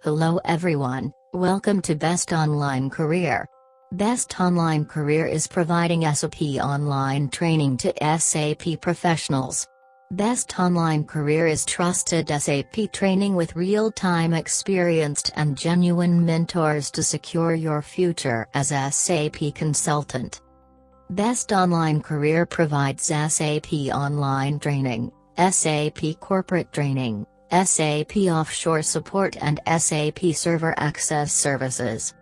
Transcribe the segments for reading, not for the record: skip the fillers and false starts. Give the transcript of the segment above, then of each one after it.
Hello everyone, welcome to Best Online Career. Best Online Career is providing SAP Online Training to SAP Professionals. Best Online Career is trusted SAP training with real-time experienced and genuine mentors to secure your future as SAP consultant. Best Online Career provides SAP Online Training, SAP Corporate Training, SAP Offshore Support and SAP Server Access Services.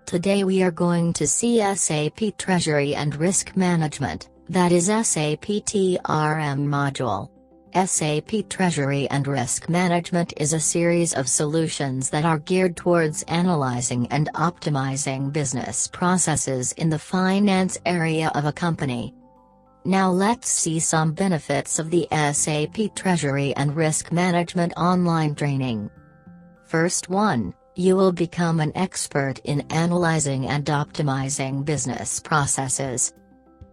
Today we are going to see SAP Treasury and Risk Management, that is SAP TRM module. SAP Treasury and Risk Management is a series of solutions that are geared towards analyzing and optimizing business processes in the finance area of a company. Now let's see some benefits of the SAP Treasury and Risk Management online training. First one, you will become an expert in analyzing and optimizing business processes.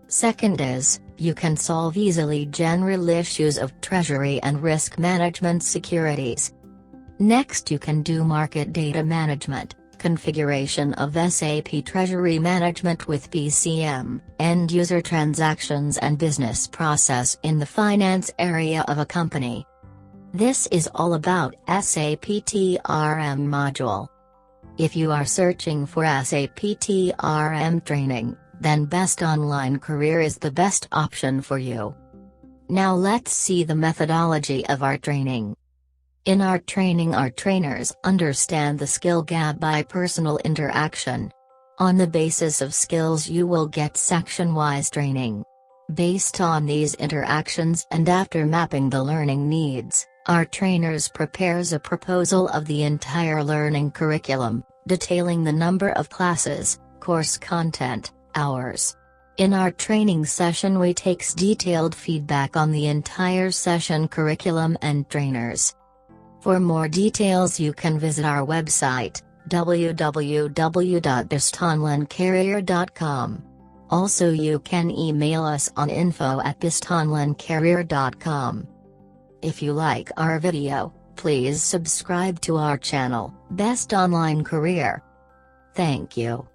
Second is, you can solve easily general issues of treasury and risk management securities. Next you can do market data management, configuration of SAP Treasury Management with BCM, end-user transactions and business process in the finance area of a company. This is all about SAP TRM module. If you are searching for SAP TRM training, then Best Online Career is the best option for you. Now let's see the methodology of our training. In our training, our trainers understand the skill gap by personal interaction. On the basis of skills you will get section-wise training. Based on these interactions and after mapping the learning needs, our trainers prepares a proposal of the entire learning curriculum, detailing the number of classes, course content, hours. In our training session we takes detailed feedback on the entire session curriculum and trainers. For more details you can visit our website, www.bestonlinecareer.com. Also you can email us on info@bestonlinecareer.com. If you like our video, please subscribe to our channel, Best Online Career. Thank you.